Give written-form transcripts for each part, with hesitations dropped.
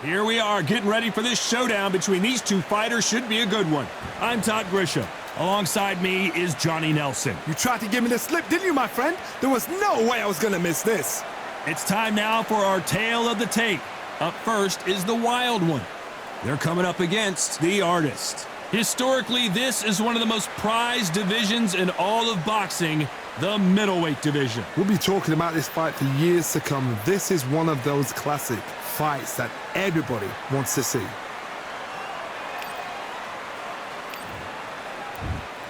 Here we are, getting ready for this showdown between these two fighters. Should be a good one. I'm Todd Grisham. Alongside me is Johnny Nelson. You tried to give me the slip, didn't you, my friend? There was no way I was gonna miss this. It's time now for our tale of the tape. Up first is the wild one. They're coming up against the artist. Historically, this is one of the most prized divisions in all of boxing, the middleweight division. We'll be talking about this fight for years to come. This is one of those classic fights that everybody wants to see.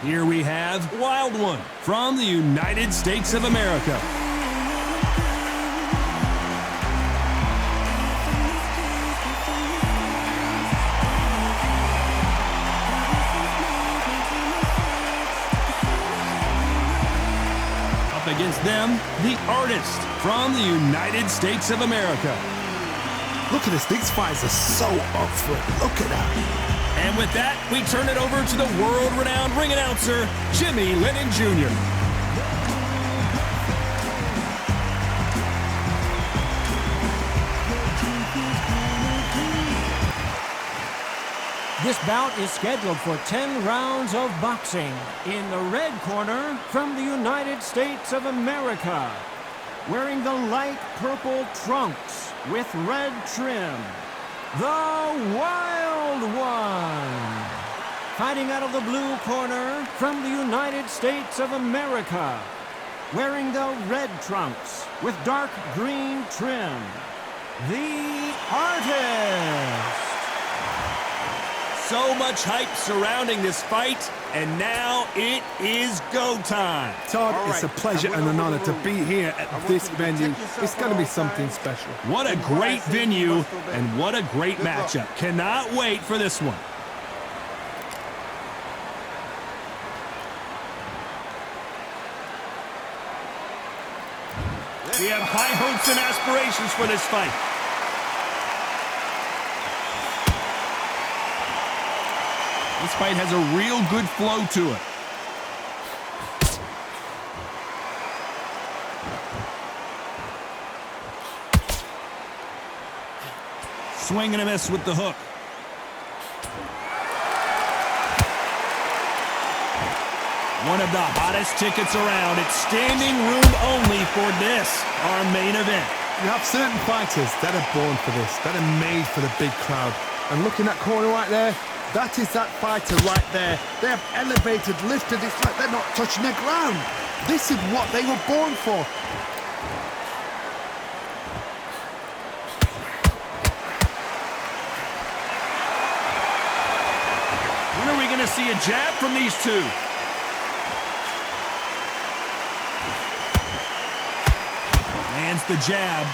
Here we have Wild One from the United States of America. Up against them, the artist from the United States of America. Look at this, these fights are so up for it. Look at that. And with that, we turn it over to the world-renowned ring announcer, Jimmy Lennon Jr. This bout is scheduled for 10 rounds of boxing. In the red corner, from the United States of America, wearing the light purple trunks with red trim, the Wild One. Fighting out of the blue corner, from the United States of America, wearing the red trunks with dark green trim, the Artist. So much hype surrounding this fight, and now it is go time. Todd, it's a pleasure and an honor to be here at this venue. It's going to be something special. What a great venue, and what a great matchup. Cannot wait for this one. We have high hopes and aspirations for this fight. This fight has a real good flow to it. Swing and a miss with the hook. One of the hottest tickets around. It's standing room only for this, our main event. You have certain fighters that are born for this, that are made for the big crowd. And look in that corner right there, that is that fighter right there. They have elevated, lifted, it's like they're not touching the ground. This is what they were born for. When are we going to see a jab from these two? Lands the jab.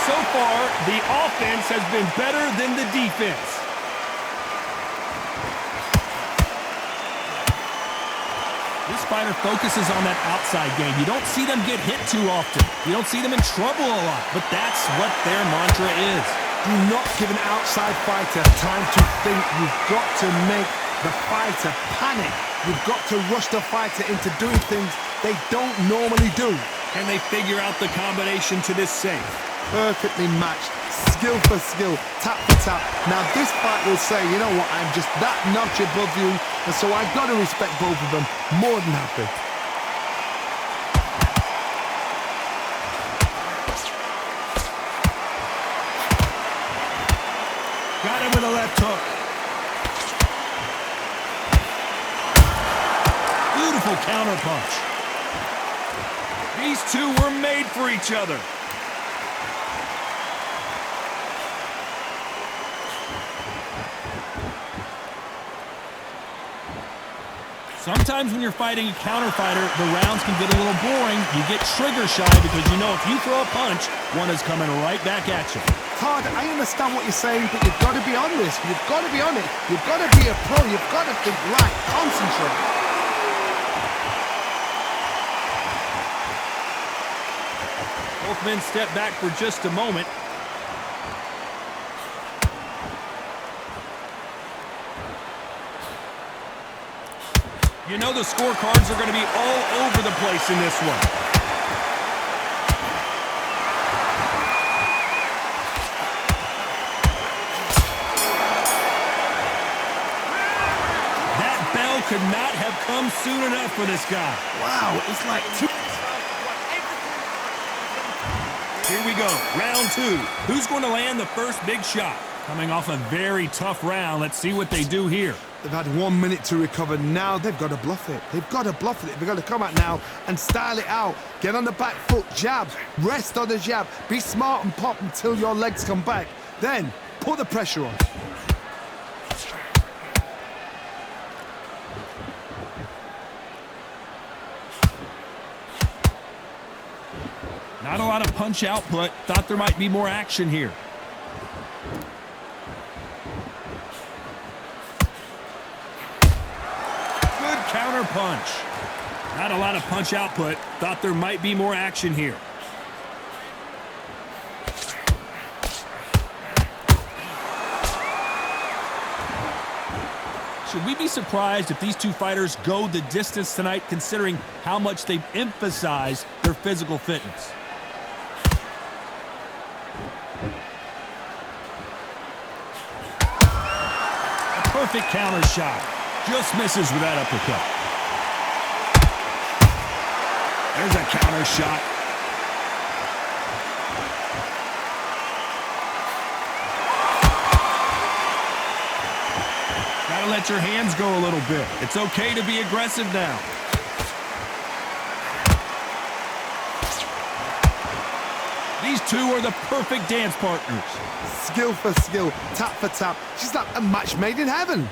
So far, the offense has been better than the defense. This fighter focuses on that outside game. You don't see them get hit too often. You don't see them in trouble a lot, but that's what their mantra is. Do not give an outside fighter time to think. You've got to make the fighter panic. You've got to rush the fighter into doing things they don't normally do. Can they figure out the combination to this safe? Perfectly matched, skill for skill, tap for tap. Now this fight will say, you know what, I'm just that notch above you, and so I've got to respect both of them. More than happy. Got him with a left hook. Beautiful counter punch. These two were made for each other. Sometimes when you're fighting a counter fighter, the rounds can get a little boring. You get trigger shy because you know if you throw a punch, one is coming right back at you. Todd, I understand what you're saying, but you've got to be on this. You've got to be on it. You've got to be a pro. You've got to think right. Concentrate. Both men step back for just a moment. You know the scorecards are going to be all over the place in this one. That bell could not have come soon enough for this guy. Wow, it's like two. Here we go, round 2. Who's going to land the first big shot? Coming off a very tough round. Let's see what they do here. They've had 1 minute to recover. Now they've got to bluff it. They've got to bluff it. They've got to come out now and style it out. Get on the back foot, jab, rest on the jab. Be smart and pop until your legs come back. Then put the pressure on. Not a lot of punch output. Thought there might be more action here. Good counter punch. Not a lot of punch output. Thought there might be more action here. Should we be surprised if these two fighters go the distance tonight, considering how much they've emphasized their physical fitness? A perfect counter shot. Just misses with that uppercut. There's a counter shot. Gotta let your hands go a little bit. It's okay to be aggressive now. These two are the perfect dance partners. Skill for skill, tap for tap. She's like a match made in heaven.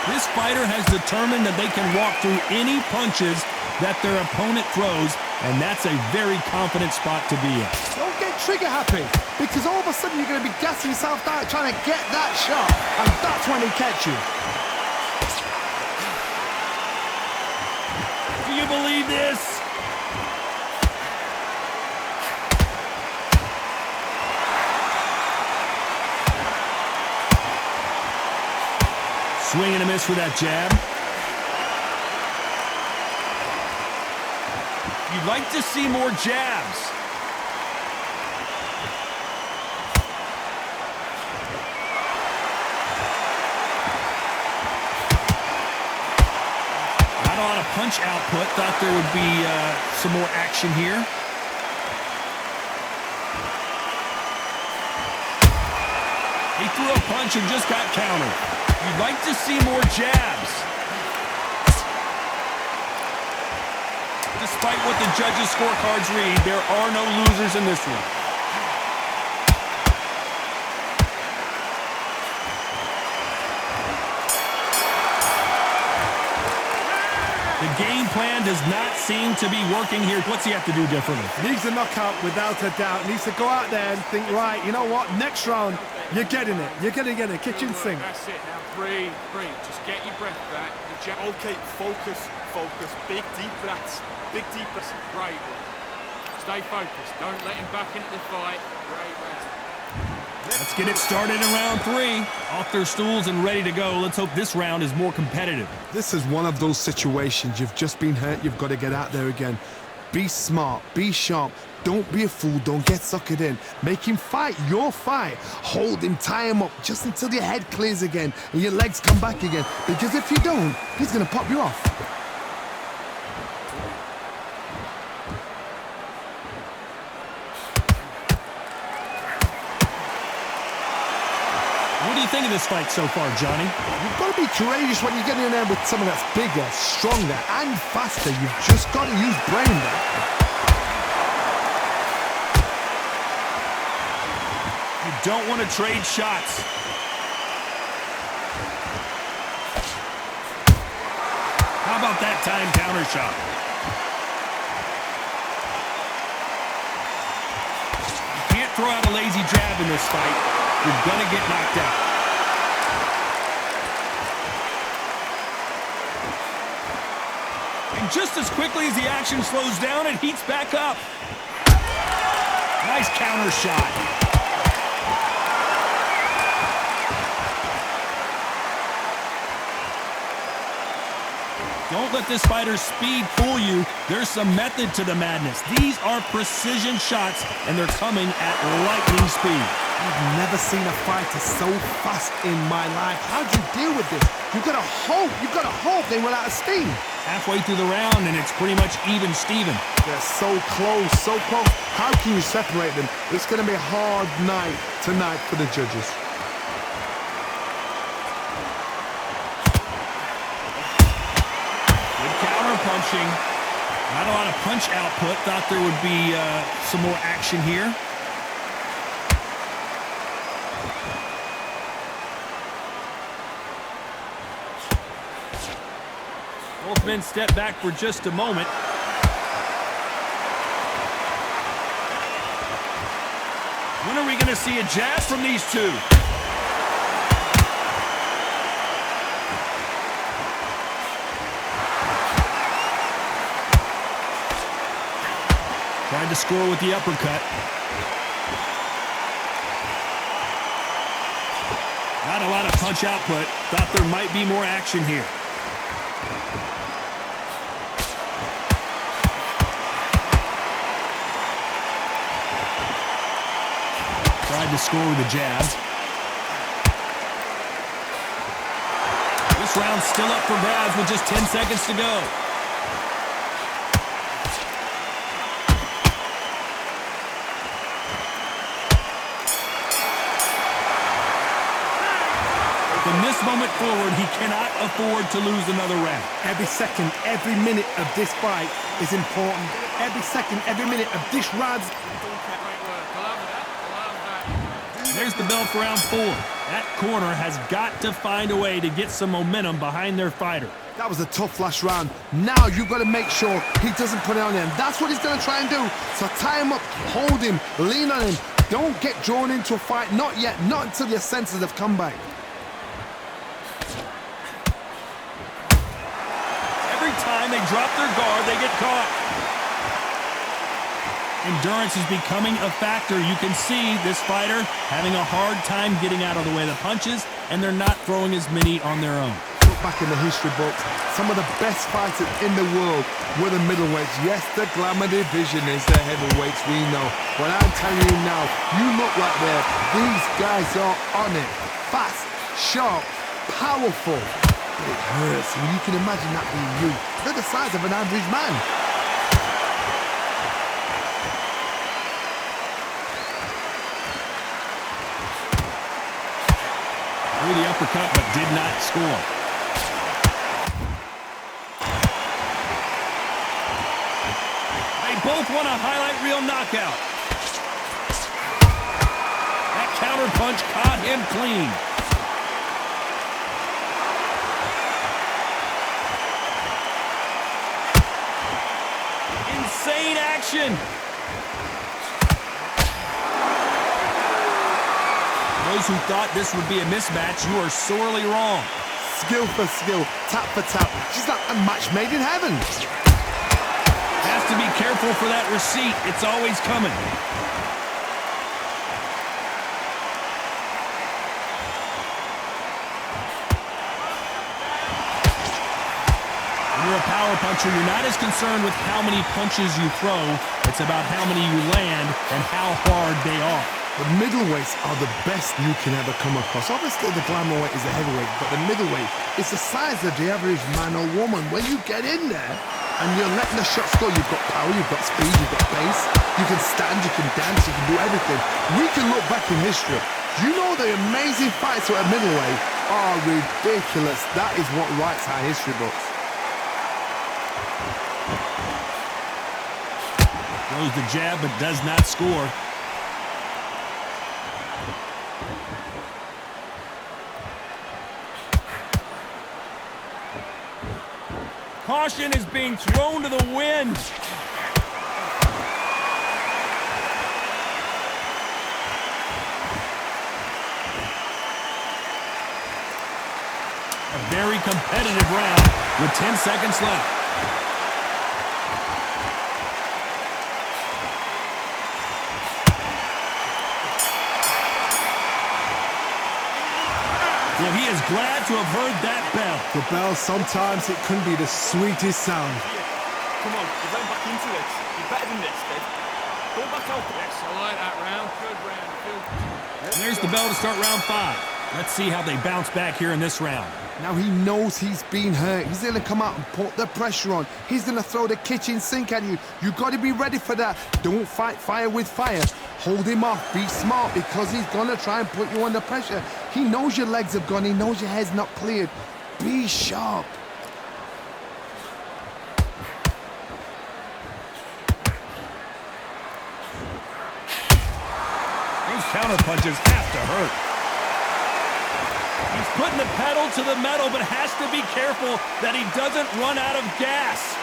This fighter has determined that they can walk through any punches that their opponent throws, and that's a very confident spot to be in. Don't get trigger happy, because all of a sudden you're going to be gassing yourself out trying to get that shot, and that's when he catch you. Do you believe this? Swing and a miss with that jab. You'd like to see more jabs. Not a lot of punch output. Thought there would be some more action here. He threw a punch and just got countered. You'd like to see more jabs. Despite what the judges' scorecards read, there are no losers in this one. The game plan does not seem to be working here. What's he have to do differently? Needs a knockout without a doubt. Needs to go out there and think, right, you know what, next round, you're getting it. You're going to get a kitchen sink. That's it now. Breathe, breathe. Just get your breath back. Okay, focus, focus. Big deep breaths. Big deep breaths. Great. Stay focused. Don't let him back into the fight. Great round. Let's get it started in round 3. Off their stools and ready to go. Let's hope this round is more competitive. This is one of those situations. You've just been hurt. You've got to get out there again. Be smart. Be sharp. Don't be a fool. Don't get suckered in. Make him fight your fight. Hold him, tie him up just until your head clears again and your legs come back again. Because if you don't, he's going to pop you off. What do you think of this fight so far, Johnny? You've got to be courageous when you get in there with someone that's bigger, stronger, and faster. You've just got to use brain there. You don't want to trade shots. How about that time counter shot? You can't throw out a lazy jab in this fight. You're going to get knocked out. And just as quickly as the action slows down, it heats back up. Nice counter shot. Don't let this fighter's speed fool you. There's some method to the madness. These are precision shots, and they're coming at lightning speed. I've never seen a fighter so fast in my life. How do you deal with this? You've got to hope they run out of steam. Halfway through the round, and it's pretty much even Steven. They're so close, so close. How can you separate them? It's going to be a hard night tonight for the judges. Punching. Not a lot of punch output. Thought there would be some more action here. Both men step back for just a moment. When are we going to see a jab from these two? Tried to score with the uppercut. Not a lot of punch output. Thought there might be more action here. Tried to score with a jab. This round's still up for grabs with just 10 seconds to go. From this moment forward, he cannot afford to lose another round. Every second, every minute of this fight is important. Every second, every minute of this round. There's the bell for round 4. That corner has got to find a way to get some momentum behind their fighter. That was a tough last round. Now you've got to make sure he doesn't put it on him. That's what he's going to try and do. So tie him up, hold him, lean on him. Don't get drawn into a fight. Not yet. Not until your senses have come back. Time they drop their guard, they get caught. Endurance is becoming a factor. You can see this fighter having a hard time getting out of the way of the punches, and they're not throwing as many on their own. Look back in the history books, some of the best fighters in the world were the middleweights. Yes, the glamour division is the heavyweights, we know. But I'm telling you now, you look right there, these guys are on it. Fast, sharp, powerful. It hurts, and you can imagine that being you. They're the size of an average man. Threw the uppercut, but did not score. They both want a highlight reel knockout. That counter punch caught him clean. Insane action. Those who thought this would be a mismatch, you are sorely wrong. Skill for skill, tap for tap. She's like a match made in heaven. Has to be careful for that receipt. It's always coming. When you're a power puncher, you're not as concerned with how many punches you throw. It's about how many you land and how hard they are. The middleweights are the best you can ever come across. Obviously, the glamour weight is the heavyweight, but the middleweight is the size of the average man or woman. When you get in there and you're letting the shots go, you've got power, you've got speed, you've got pace. You can stand, you can dance, you can do everything. We can look back in history. Do you know the amazing fights at middleweight are ridiculous? That is what writes our history books. Throws the jab, but does not score. Caution is being thrown to the wind. A very competitive round with 10 seconds left. Well, he is glad to have heard that bell. The bell, sometimes it can be the sweetest sound. Come on, you're going back into this. You're better than this, kid. Go back out there. Yes, I like that round. Good round, Phil. And there's the bell to start round 5. Let's see how they bounce back here in this round. Now he knows he's been hurt. He's going to come out and put the pressure on. He's going to throw the kitchen sink at you. You got to be ready for that. Don't fight fire with fire. Hold him off. Be smart, because he's going to try and put you under pressure. He knows your legs have gone. He knows your head's not cleared. Be sharp. Those counter punches have to hurt. He's putting the pedal to the metal, but has to be careful that he doesn't run out of gas.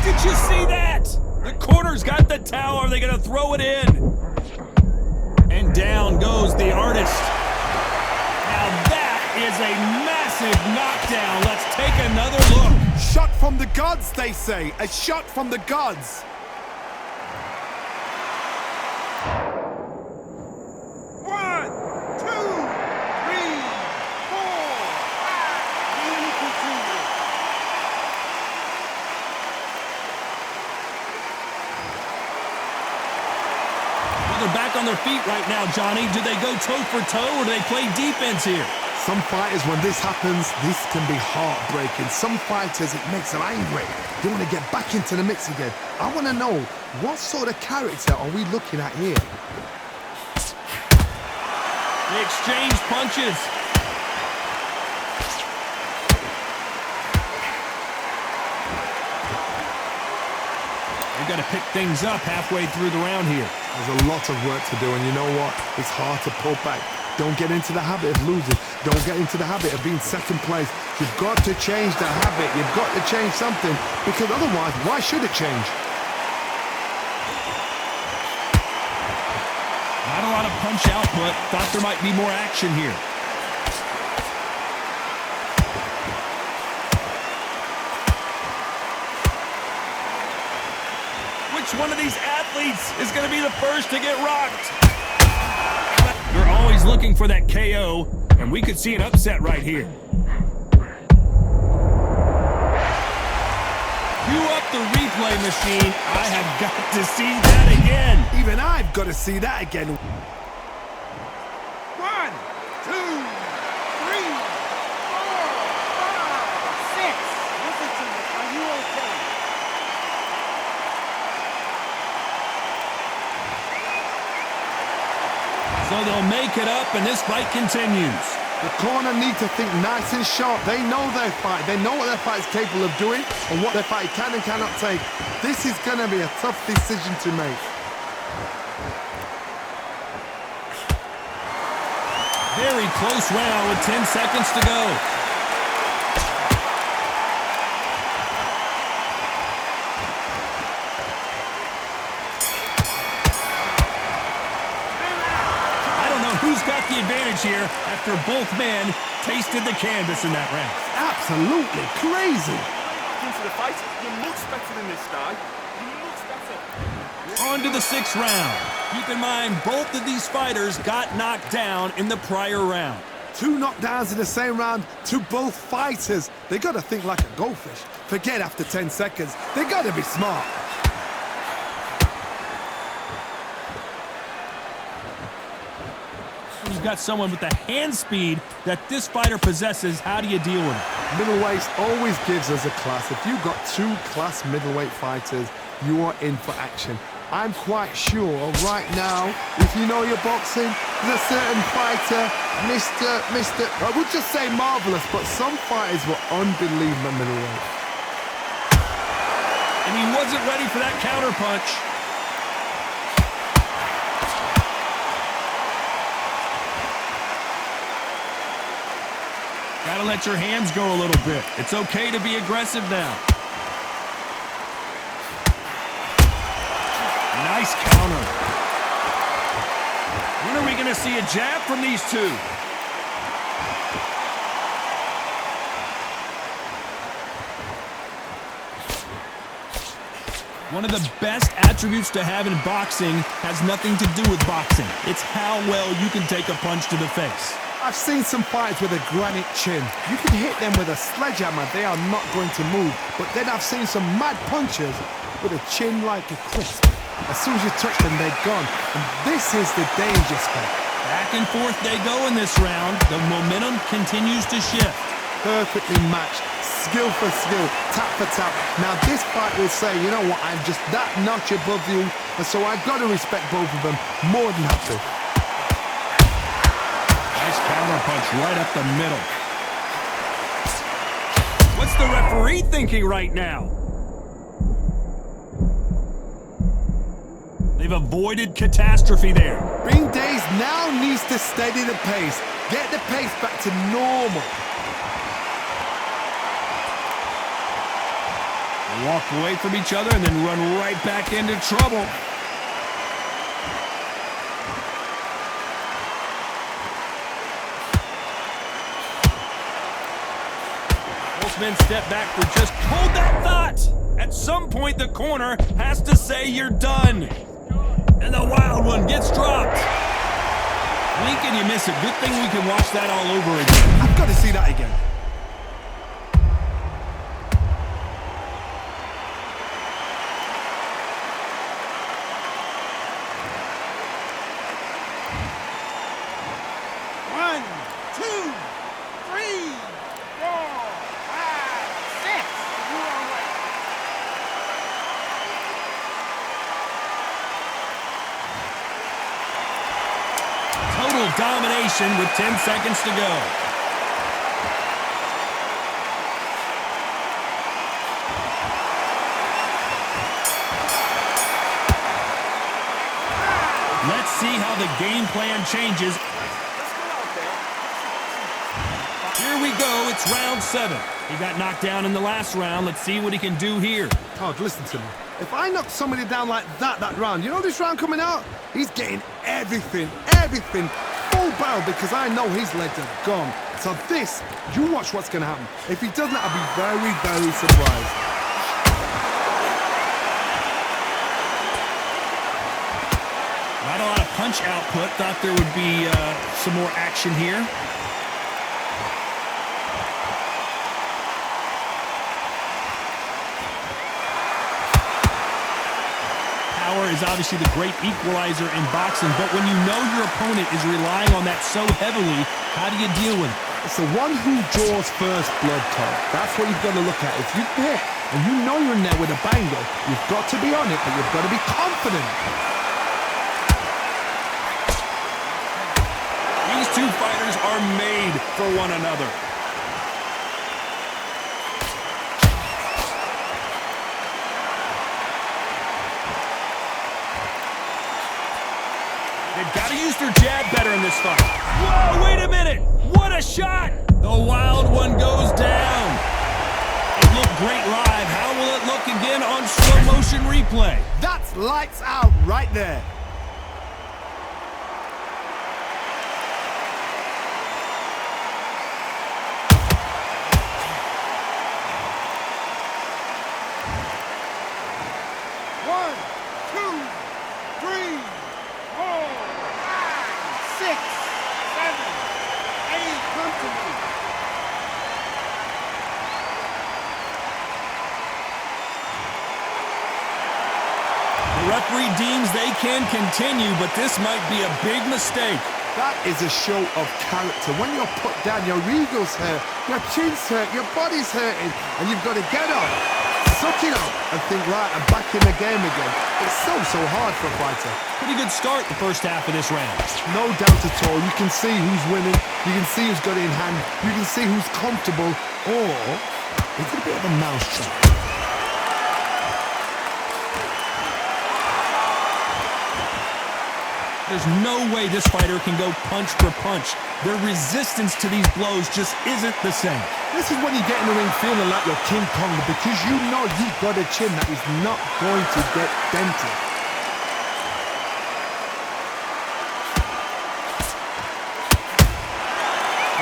Did you see that? The corner's got the towel. Are they going to throw it in? And down goes the artist. Now that is a massive knockdown. Let's take another look. Shot from the gods, they say. A shot from the gods. They're back on their feet right now, Johnny. Do they go toe for toe, or do they play defense here? Some fighters, when this happens, this can be heartbreaking. Some fighters, it makes them angry. They want to get back into the mix again. I want to know, what sort of character are we looking at here? They exchange punches. They've got to pick things up halfway through the round here. There's a lot of work to do, and you know what? It's hard to pull back. Don't get into the habit of losing. Don't get into the habit of being second place. You've got to change the habit. You've got to change something, because otherwise, why should it change? Not a lot of punch output. Thought there might be more action here. Which one of these athletes is going to be the first to get rocked? They're always looking for that KO, and we could see an upset right here. Cue up the replay machine. I have got to see that again. Even I've got to see that again. 1, 2, 3, 4, 5, 6. Listen to me. Are you okay? So they'll make it up, and this fight continues. The corner need to think nice and sharp. They know their fight. They know what their fight is capable of doing and what their fight can and cannot take. This is going to be a tough decision to make. Very close round with 10 seconds to go. Who's got the advantage here after both men tasted the canvas in that round? Absolutely crazy. Into the fight, you're much better than this guy. You're much better. On to the 6th round. Keep in mind, both of these fighters got knocked down in the prior round. 2 knockdowns in the same round to both fighters. They got to think like a goldfish. Forget after 10 seconds. They got to be smart. You've got someone with the hand speed that this fighter possesses. How do you deal with it? Middleweight always gives us a class. If you've got 2 class middleweight fighters, you are in for action. I'm quite sure right now, if you know your boxing, there's a certain fighter, I would just say marvelous, but some fighters were unbelievable middleweight. And he wasn't ready for that counter punch. Gotta let your hands go a little bit. It's okay to be aggressive now. Nice counter. When are we gonna see a jab from these two? One of the best attributes to have in boxing has nothing to do with boxing. It's how well you can take a punch to the face. I've seen some fighters with a granite chin. You can hit them with a sledgehammer, they are not going to move. But then I've seen some mad punchers with a chin like a crisp. As soon as you touch them, they're gone. And this is the danger spot. Back and forth they go in this round. The momentum continues to shift. Perfectly matched, skill for skill, tap for tap. Now this fight will say, you know what, I'm just that notch above you, and so I've got to respect both of them more than happy. Nice counter punch right up the middle. What's the referee thinking right now? They've avoided catastrophe there. Bing Days now needs to steady the pace, get the pace back to normal. Walk away from each other and then run right back into trouble. Both men step back for just... Hold that thought! At some point, the corner has to say you're done. And the wild one gets dropped. Blink and you miss it. Good thing we can watch that all over again. I've got to see that again. Domination with 10 seconds to go. Let's see how the game plan changes. Here we go, it's round 7. He got knocked down in the last round. Let's see what he can do here. Todd, listen to me. If I knock somebody down like that round, you know this round coming out? He's getting everything, full barrel, because I know his legs are gone. So this, you watch what's going to happen. If he doesn't, I'll be very, very surprised. Not a lot of punch output. Thought there would be some more action here. Power is obviously the great equalizer in boxing, but when you know your opponent is relying on that so heavily, how do you deal with it? It's the one who draws first blood, Todd. That's what you've got to look at. If you hit and you know you're in there with a banger, you've got to be on it, but you've got to be confident. These two fighters are made for one another. They've got to use their jab better in this fight. Whoa, wait a minute! What a shot! The wild one goes down. It looked great live. How will it look again on slow motion replay? That's lights out right there. The referee deems they can continue, but this might be a big mistake. That is a show of character. When you're put down, your ego's hurt, your chin's hurt, your body's hurting, and you've got to get up, suck it up, and think, right, I'm back in the game again. It's so hard for a fighter. Pretty good start the first half of this round. No doubt at all. You can see who's winning. You can see who's got it in hand. You can see who's comfortable. Or it's a bit of a mousetrap. There's no way this fighter can go punch for punch. Their resistance to these blows just isn't the same. This is when you get in the ring feeling like you're King Kong, because you know you've got a chin that is not going to get dented.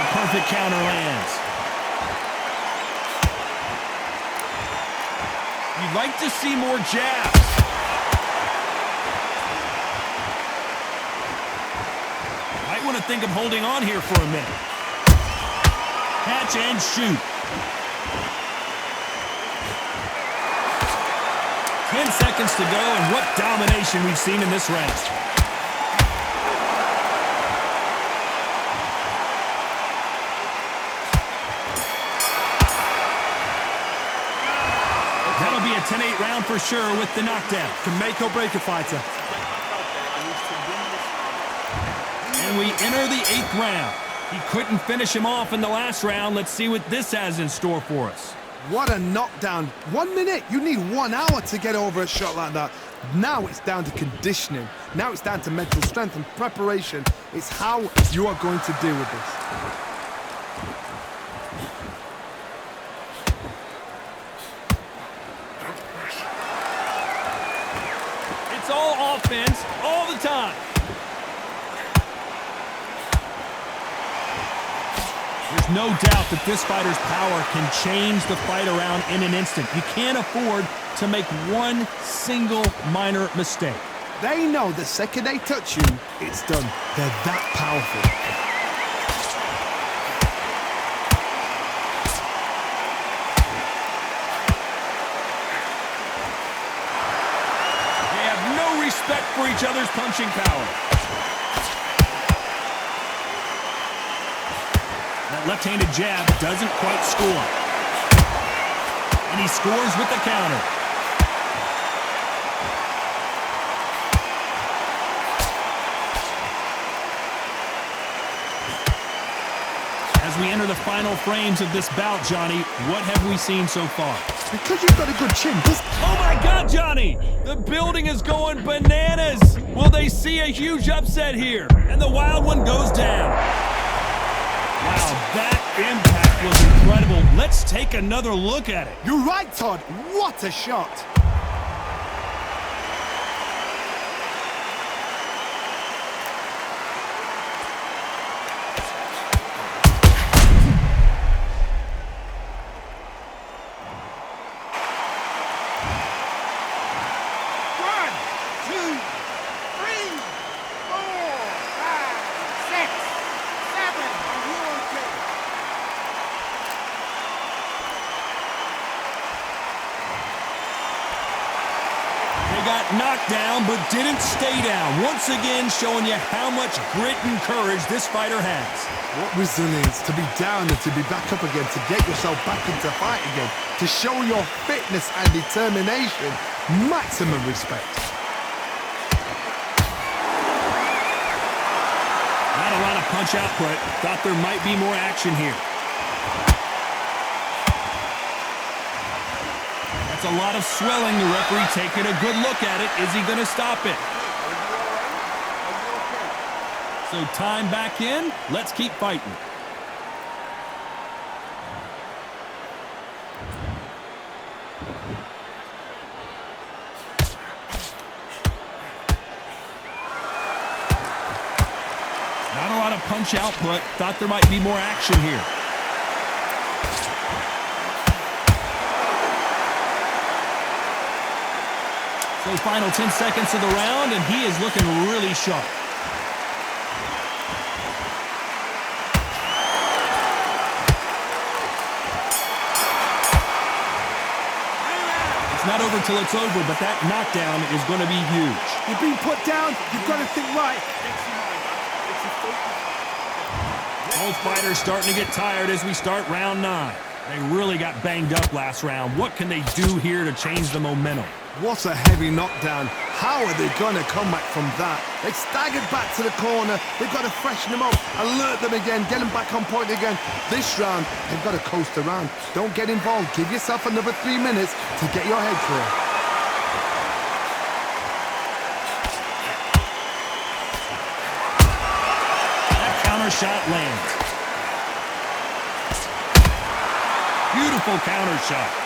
A perfect counter lands. You'd like to see more jabs. Might want to think of holding on here for a minute. Catch and shoot. 10 seconds to go, and what domination we've seen in this round. That'll be a 10-8 round for sure with the knockdown. Can make or break a fighter. And we enter the 8th round. He couldn't finish him off in the last round. Let's see what this has in store for us. What a knockdown. 1 minute. You need 1 hour to get over a shot like that. Now it's down to conditioning. Now it's down to mental strength and preparation. It's how you are going to deal with this. It's all offense all the time. There's no doubt that this fighter's power can change the fight around in an instant. You can't afford to make one single minor mistake. They know the second they touch you, it's done. They're that powerful. They have no respect for each other's punching power. That left-handed jab doesn't quite score. And he scores with the counter. As we enter the final frames of this bout, Johnny, what have we seen so far? Because you've got a good chin. Oh my God, Johnny! The building is going bananas! Will they see a huge upset here? And the wild one goes down. Wow, that impact was incredible. Let's take another look at it. You're right, Todd. What a shot. Got knocked down, but didn't stay down. Once again, showing you how much grit and courage this fighter has. What resilience to be down and to be back up again, to get yourself back into fight again, to show your fitness and determination. Maximum respect. Not a lot of punch output. Thought there might be more action here. A lot of swelling. The referee taking a good look at it. Is he going to stop it? So time back in. Let's keep fighting. Not a lot of punch output. Thought there might be more action here. So final 10 seconds of the round, and he is looking really sharp. It's not over till it's over, but that knockdown is going to be huge. You're being put down. You've got to think right. Both fighters starting to get tired as we start round 9. They really got banged up last round. What can they do here to change the momentum? What a heavy knockdown. How are they going to come back from that? They staggered back to the corner. They've got to freshen them up, alert them again, get them back on point again. This round, they've got to coast around. Don't get involved. Give yourself another 3 minutes to get your head clear. That counter shot lands. Beautiful counter shot.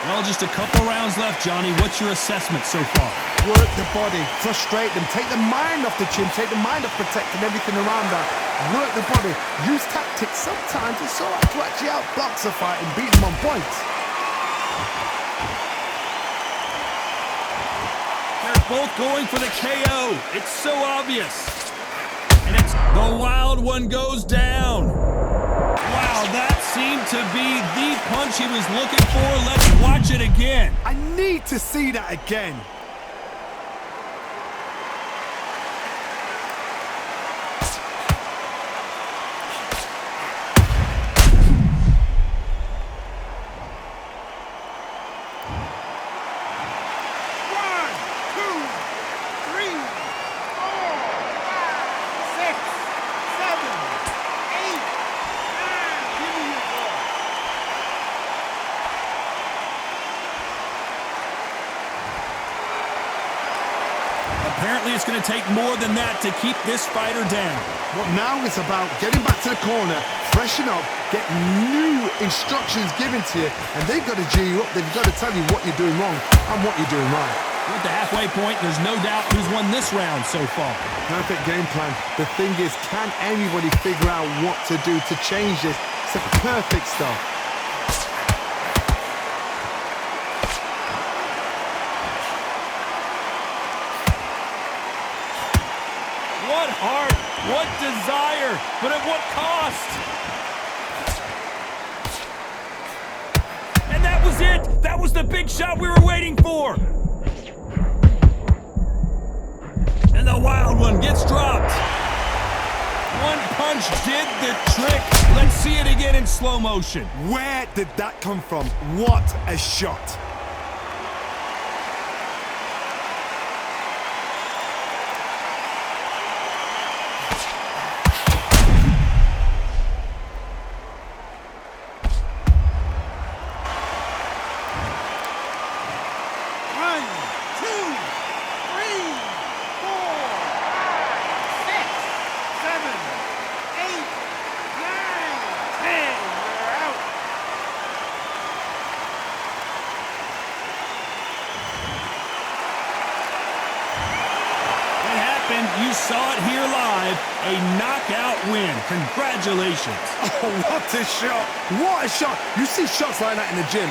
Well, just a couple rounds left, Johnny. What's your assessment so far? Work the body, frustrate them, take the mind off the chin, take the mind off protecting everything around that. Work the body, use tactics. Sometimes it's all right to actually outbox a fight and beat them on points. both going for the KO. It's so obvious. And it's the wild one goes down. Wow, that seemed to be the punch he was looking for. Let's watch it again. I need to see that again. Apparently, it's going to take more than that to keep this fighter down. Well, now it's about getting back to the corner, freshen up, get new instructions given to you, and they've got to G you up. They've got to tell you what you're doing wrong and what you're doing right. At the halfway point, there's no doubt who's won this round so far. Perfect game plan. The thing is, can anybody figure out what to do to change this? It's a perfect start. What heart, what desire, but at what cost? And that was it! That was the big shot we were waiting for! And the wild one gets dropped. One punch did the trick. Let's see it again in slow motion. Where did that come from? What a shot. You saw it here live, a knockout win. Congratulations. Oh, what a shot. What a shot. You see shots like that in the gym.